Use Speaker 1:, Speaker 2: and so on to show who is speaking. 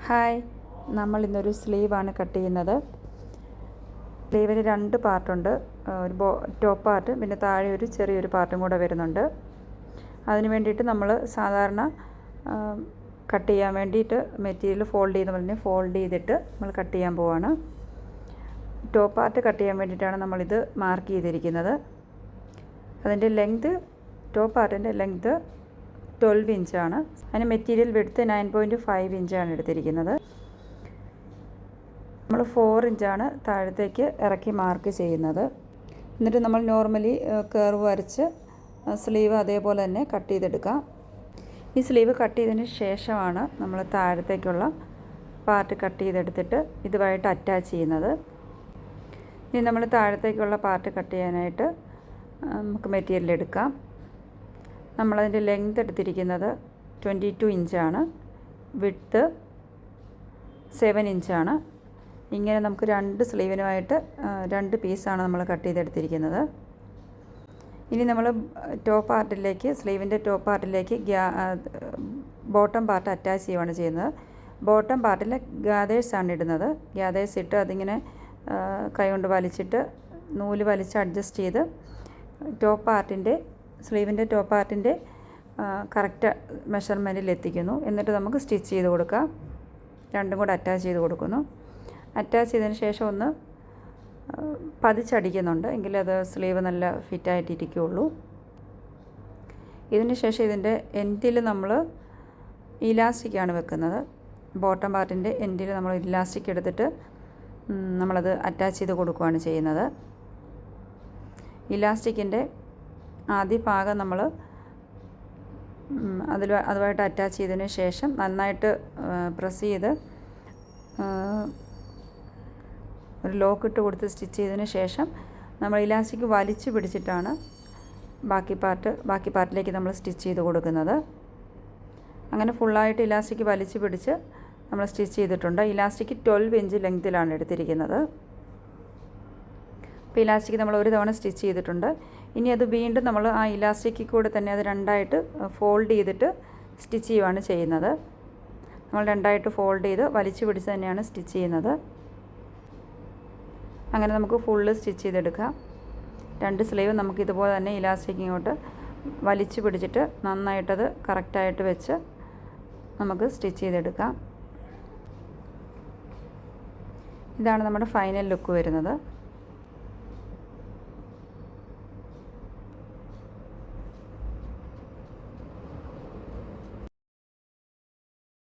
Speaker 1: Hi, നമ്മൾ ഇന്നൊരു സ്ലീവാണ് cut ചെയ്യുന്നത്. സ്ലീവിന് 2 പാർട്ടുണ്ട്. ഒരു ടോപ്പ് പാർട്ട്, പിന്നെ താഴെ ഒരു ചെറിയൊരു പാർട്ടും കൂടെ വരുന്നുണ്ട്. അതിന് വേണ്ടിയിട്ട് നമ്മൾ സാധാരണ കട്ട് ചെയ്യാൻ വേണ്ടിയിട്ട് മെറ്റീരിയൽ ഫോൾഡ് ചെയ്തിട്ട് നമ്മൾ കട്ട് ചെയ്യാൻ പോവാണ്. ടോപ്പ് പാർട്ട് കട്ട് ചെയ്യാൻ വേണ്ടിയിട്ടാണ് നമ്മളിത് മാർക്ക് ചെയ്തിരിക്കുന്നത്. അതിൻ്റെ ലെങ്ത്, ടോപ്പ് പാർട്ടിൻ്റെ ലെങ്ത് 12 ഇഞ്ചാണ്. അതിന് മെറ്റീരിയൽ വിഡ്ത്ത് 9.5 ഇഞ്ചാണ് എടുത്തിരിക്കുന്നത്. നമ്മൾ 4 ഇഞ്ചാണ് താഴത്തേക്ക് ഇറക്കി മാർക്ക് ചെയ്യുന്നത്. എന്നിട്ട് നമ്മൾ നോർമലി കർവ് വരച്ച് സ്ലീവ് അതേപോലെ തന്നെ കട്ട് ചെയ്തെടുക്കാം. ഈ സ്ലീവ് കട്ട് ചെയ്തതിന് ശേഷമാണ് നമ്മൾ താഴത്തേക്കുള്ള പാർട്ട് കട്ട് ചെയ്തെടുത്തിട്ട് ഇതുമായിട്ട് അറ്റാച്ച് ചെയ്യുന്നത്. ഇനി നമ്മൾ താഴത്തേക്കുള്ള പാർട്ട് കട്ട് ചെയ്യാനായിട്ട് നമുക്ക് മെറ്റീരിയൽ എടുക്കാം. നമ്മളതിൻ്റെ ലെങ്ത് എടുത്തിരിക്കുന്നത് 22 ഇഞ്ചാണ്, വിഡ്ത്ത് 7 ഇഞ്ചാണ്. ഇങ്ങനെ നമുക്ക് 2 സ്ലീവിനുമായിട്ട് 2 പീസാണ് നമ്മൾ കട്ട് ചെയ്തെടുത്തിരിക്കുന്നത്. ഇനി നമ്മൾ സ്ലീവിൻ്റെ ടോപ്പ് പാർട്ടിലേക്ക് ബോട്ടം പാർട്ട് അറ്റാച്ച് ചെയ്യുകയാണ് ചെയ്യുന്നത്. ബോട്ടം പാർട്ടിൽ ഗാദേഴ്സാണ് ഇടുന്നത്. ഗാദേഴ്സ് ഇട്ട് അതിങ്ങനെ കൈകൊണ്ട് വലിച്ചിട്ട് നൂല് വലിച്ച് അഡ്ജസ്റ്റ് ചെയ്ത് സ്ലീവിൻ്റെ ടോപ്പ് പാർട്ടിൻ്റെ കറക്റ്റ് മെഷർമെൻറ്റിൽ എത്തിക്കുന്നു. എന്നിട്ട് നമുക്ക് സ്റ്റിച്ച് ചെയ്ത് കൊടുക്കാം. രണ്ടും കൂടെ അറ്റാച്ച് ചെയ്ത് കൊടുക്കുന്നു. അറ്റാച്ച് ചെയ്തതിന് ശേഷം ഒന്ന് പതിച്ചടിക്കുന്നുണ്ട്, എങ്കിലേ അത് സ്ലീവ് നല്ല ഫിറ്റായിട്ടിരിക്കുകയുള്ളൂ. ഇതിന് ശേഷം ഇതിൻ്റെ എൻഡിൽ നമ്മൾ ഇലാസ്റ്റിക്കാണ് വെക്കുന്നത്. ബോട്ടം പാർട്ടിൻ്റെ എൻഡിൽ നമ്മൾ ഇലാസ്റ്റിക് എടുത്തിട്ട് നമ്മളത് അറ്റാച്ച് ചെയ്ത് കൊടുക്കുകയാണ് ചെയ്യുന്നത്. ഇലാസ്റ്റിക്കിൻ്റെ ആദ്യ ഭാഗം നമ്മൾ അതുമായിട്ട് അറ്റാച്ച് ചെയ്തതിന് ശേഷം നന്നായിട്ട് പ്രസ് ചെയ്ത് ഒരു ലോക്ക് ഇട്ട് കൊടുത്ത് സ്റ്റിച്ച് ചെയ്തതിന് ശേഷം നമ്മൾ ഇലാസ്റ്റിക് വലിച്ചു പിടിച്ചിട്ടാണ് ബാക്കി പാർട്ടിലേക്ക് നമ്മൾ സ്റ്റിച്ച് ചെയ്ത് കൊടുക്കുന്നത്. അങ്ങനെ ഫുള്ളായിട്ട് ഇലാസ്റ്റിക് വലിച്ചു പിടിച്ച് നമ്മൾ സ്റ്റിച്ച് ചെയ്തിട്ടുണ്ട്. ഇലാസ്റ്റിക് 12 ഇഞ്ച് ലെങ്തിലാണ് എടുത്തിരിക്കുന്നത്. അപ്പോൾ ഇലാസ്റ്റിക് നമ്മൾ ഒരു തവണ സ്റ്റിച്ച് ചെയ്തിട്ടുണ്ട്. ഇനി അത് വീണ്ടും നമ്മൾ ആ ഇലാസ്റ്റിക്കിൽ കൂടെ തന്നെ അത് രണ്ടായിട്ട് ഫോൾഡ് ചെയ്തിട്ട് സ്റ്റിച്ച് ചെയ്യുകയാണ് ചെയ്യുന്നത്. നമ്മൾ രണ്ടായിട്ട് ഫോൾഡ് ചെയ്ത് വലിച്ചു പിടിച്ച് തന്നെയാണ് സ്റ്റിച്ച് ചെയ്യുന്നത്. അങ്ങനെ നമുക്ക് ഫുള്ള് സ്റ്റിച്ച് ചെയ്തെടുക്കാം. 2 സ്ലീവ് നമുക്ക് ഇതുപോലെ തന്നെ ഇലാസ്റ്റിക് ഇങ്ങോട്ട് വലിച്ചു പിടിച്ചിട്ട് നന്നായിട്ടത് കറക്റ്റായിട്ട് വെച്ച് നമുക്ക് സ്റ്റിച്ച് ചെയ്തെടുക്കാം. ഇതാണ് നമ്മുടെ ഫൈനൽ ലുക്ക് വരുന്നത്.